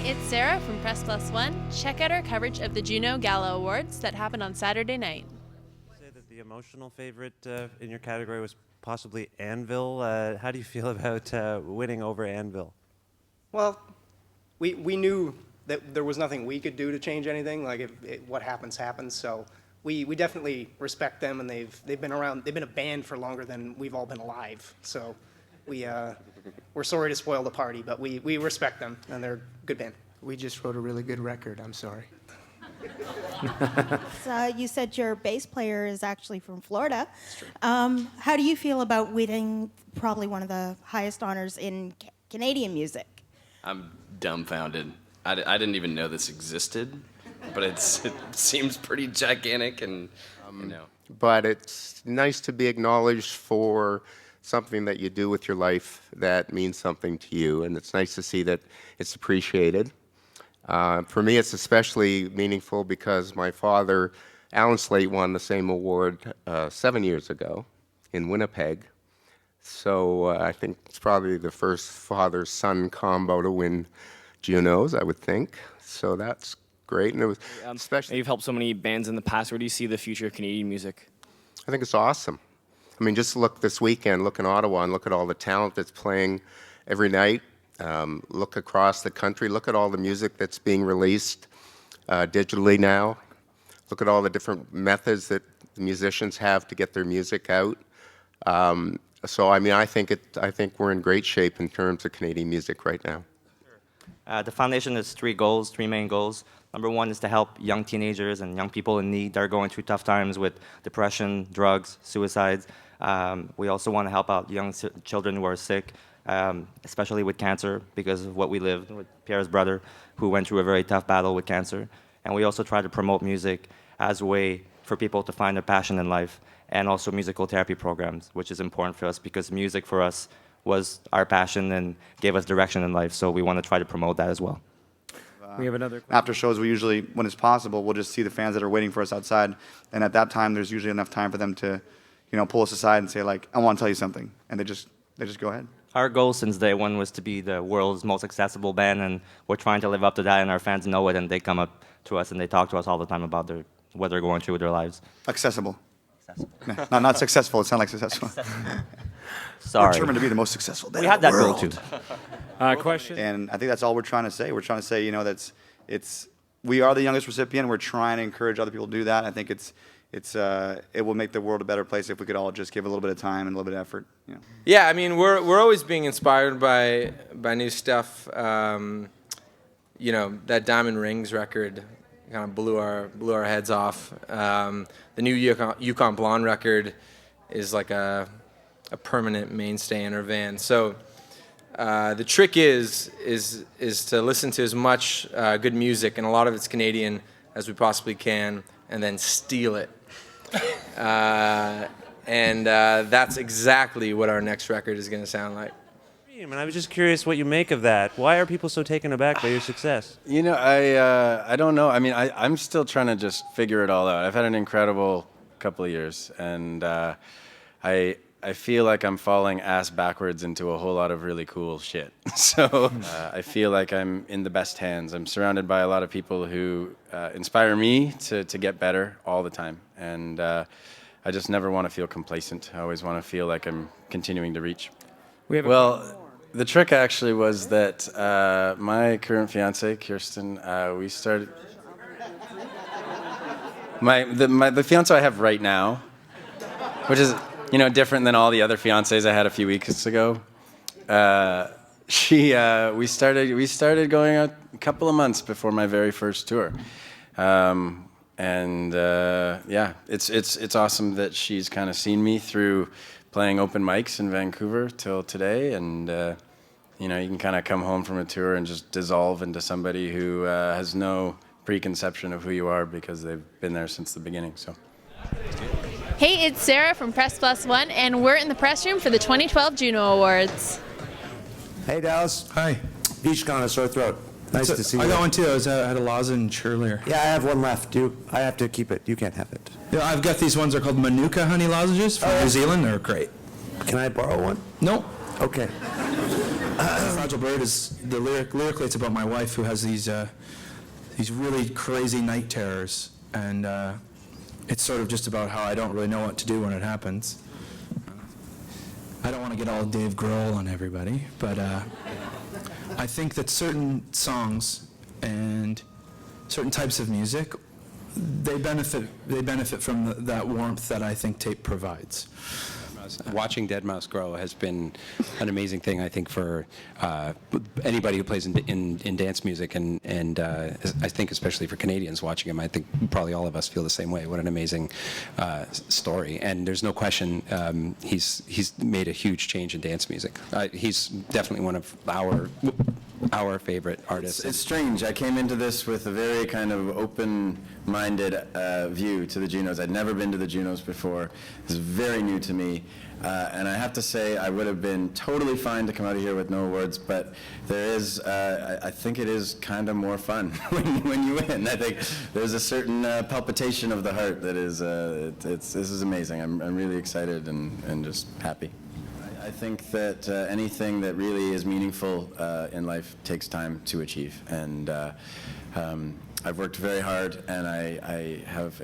it's Sarah from Press Plus One. Check out our coverage of the Juno Gala Awards that happened on Saturday night. Say that the emotional favorite in your category was possibly Anvil. How do you feel about winning over Anvil? Well, we knew that there was nothing we could do to change anything. Like, what happens, happens. So we definitely respect them, and they've been around. They've been a band for longer than we've all been alive. So we're sorry to spoil the party, but we respect them, and they're a good band. We just wrote a really good record. I'm sorry. So you said your bass player is actually from Florida. That's true. How do you feel about winning probably one of the highest honors in Canadian music? I'm dumbfounded. I didn't even know this existed, but it seems pretty gigantic, and you know. But it's nice to be acknowledged for something that you do with your life that means something to you, and it's nice to see that it's appreciated. For me, it's especially meaningful because my father, Alan Slaight, won the same award 7 years ago in Winnipeg. So I think it's probably the first father-son combo to win Junos, I would think. So that's great, and it was especially. You've helped so many bands in the past. Where do you see the future of Canadian music? I think it's awesome. I mean, just look this weekend, look in Ottawa, and look at all the talent that's playing every night. Look across the country, look at all the music that's being released digitally now. Look at all the different methods that the musicians have to get their music out. So, I mean, I think we're in great shape in terms of Canadian music right now. The foundation has three main goals. Number one is to help young teenagers and young people in need that are going through tough times with depression, drugs, suicides. We also want to help out young children who are sick, especially with cancer, because of what we lived with Pierre's brother, who went through a very tough battle with cancer. And we also try to promote music as a way for people to find their passion in life, and also musical therapy programs, which is important for us because music for us was our passion and gave us direction in life. So we want to try to promote that as well. We have another question. After shows, we usually, when it's possible, we'll just see the fans that are waiting for us outside, and at that time, there's usually enough time for them to, pull us aside and say, like, I want to tell you something, and they just go ahead. Our goal since day one was to be the world's most accessible band, and we're trying to live up to that, and our fans know it, and they come up to us and they talk to us all the time about what they're going through with their lives. Accessible. No, not successful. It sounds like successful. Sorry. We're determined to be the most successful band We had that in the goal world. too. Question. And I think that's all we're trying to say. We're trying to say, we are the youngest recipient. We're trying to encourage other people to do that. I think it will make the world a better place if we could all just give a little bit of time and a little bit of effort. Yeah, I mean, we're always being inspired by new stuff. That Diamond Rings record kind of blew our heads off. The new Yukon Blonde record is like a permanent mainstay in our van. So the trick is to listen to as much good music, and a lot of it's Canadian, as we possibly can, and then steal it. And that's exactly what our next record is going to sound like. And I was just curious what you make of that. Why are people so taken aback by your success? I don't know. I mean, I'm still trying to just figure it all out. I've had an incredible couple of years, and I feel like I'm falling ass backwards into a whole lot of really cool shit. So I feel like I'm in the best hands. I'm surrounded by a lot of people who inspire me to get better all the time. And I just never want to feel complacent. I always want to feel like I'm continuing to reach. The trick actually was that my current fiance, Kirsten, we started... The fiance I have right now, which is... different than all the other fiancés I had a few weeks ago. We started going out a couple of months before my very first tour, it's awesome that she's kind of seen me through playing open mics in Vancouver till today, and you can kind of come home from a tour and just dissolve into somebody who has no preconception of who you are because they've been there since the beginning. So. Hey, it's Sarah from Press Plus One, and we're in the press room for the 2012 Juno Awards. Hey, Dallas. Hi. Beach con, a sore throat. Nice to see you. I got one too. I had a lozenge earlier. Yeah, I have one left. I have to keep it. You can't have it. Yeah, I've got these ones. They're called Manuka honey lozenges from New Zealand. They're great. Can I borrow one? No. Okay. Fragile Bird is lyrically it's about my wife who has these really crazy night terrors, and it's sort of just about how I don't really know what to do when it happens. I don't want to get all Dave Grohl on everybody, but I think that certain songs and certain types of music, they benefit from that warmth that I think tape provides. Watching Deadmau5 grow has been an amazing thing, I think, for anybody who plays in dance music, and I think especially for Canadians watching him. I think probably all of us feel the same way. What an amazing story, and there's no question he's made a huge change in dance music. He's definitely one of our favorite artists. It's strange. I came into this with a very kind of open-minded view to the Junos. I'd never been to the Junos before. This is very new to me. And I have to say, I would have been totally fine to come out of here with no awards, but there is, I think it is kind of more fun when you win. I think there's a certain palpitation of the heart that is, this is amazing. I'm really excited and just happy. I think that anything that really is meaningful in life takes time to achieve, and I've worked very hard, and I have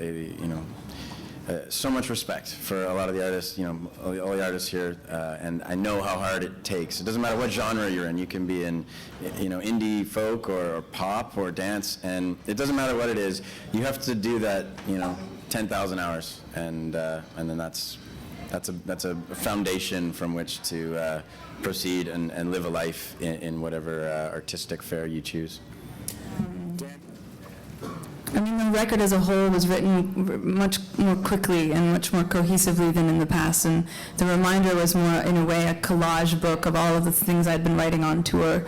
so much respect for a lot of the artists, all the artists here, and I know how hard it takes. It doesn't matter what genre you're in. You can be in, indie folk or pop or dance, and it doesn't matter what it is. You have to do that, 10,000 hours, and then that's a foundation from which to proceed and live a life in whatever artistic fare you choose. I mean, the record as a whole was written much more quickly and much more cohesively than in the past, and the Reminder was more, in a way, a collage book of all of the things I'd been writing on tour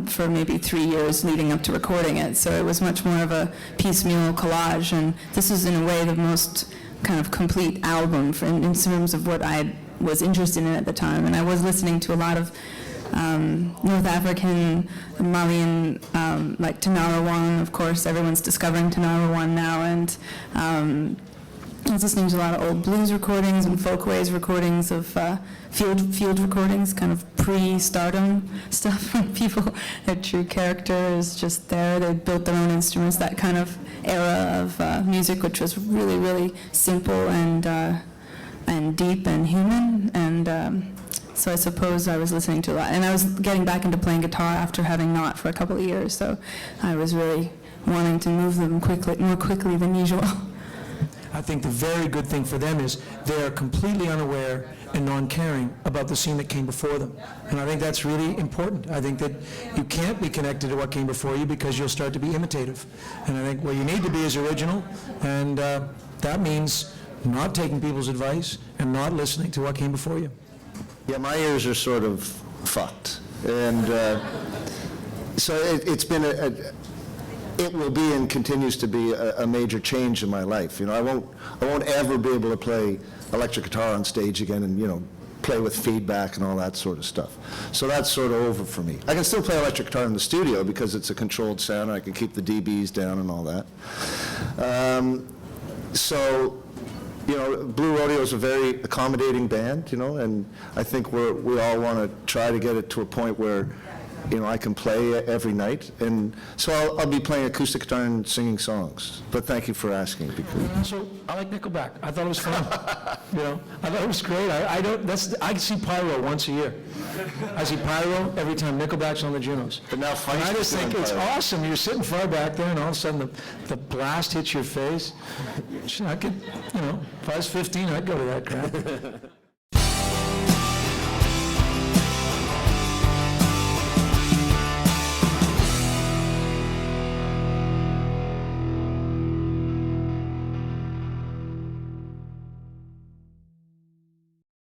for maybe 3 years leading up to recording it. So it was much more of a piecemeal collage, and this is, in a way, the most kind of complete album in terms of what I was interested in at the time. And I was listening to a lot of North African, Malian, like Tanarawan, of course. Everyone's discovering Tanarawan now, and I was listening to a lot of old blues recordings and folkways recordings of field recordings, kind of pre-stardom stuff when people, their true character is just there. They built their own instruments, that kind of era of music, which was really, really simple and deep and human. And so I suppose I was listening to a lot. And I was getting back into playing guitar after having not for a couple of years, so I was really wanting to move them more quickly than usual. I think the very good thing for them is they're completely unaware and non-caring about the scene that came before them. And I think that's really important. I think that you can't be connected to what came before you because you'll start to be imitative. And I think what you need to be is original, and that means not taking people's advice and not listening to what came before you. Yeah, my ears are sort of fucked. And so it's been it will be and continues to be a major change in my life. I won't ever be able to play electric guitar on stage again and play with feedback and all that sort of stuff. So that's sort of over for me. I can still play electric guitar in the studio because it's a controlled sound. I can keep the dBs down and all that. So Blue Rodeo is a very accommodating band, and I think we all want to try to get it to a point where I can play every night, and so I'll be playing acoustic guitar and singing songs. But thank you for asking. Because I like Nickelback. I thought it was fun. I thought it was great. I see Pyro once a year. I see Pyro every time Nickelback's on the Junos. But now and I just think it's awesome. You're sitting far back there, and all of a sudden the blast hits your face. I could, if I was 15, I'd go to that crap.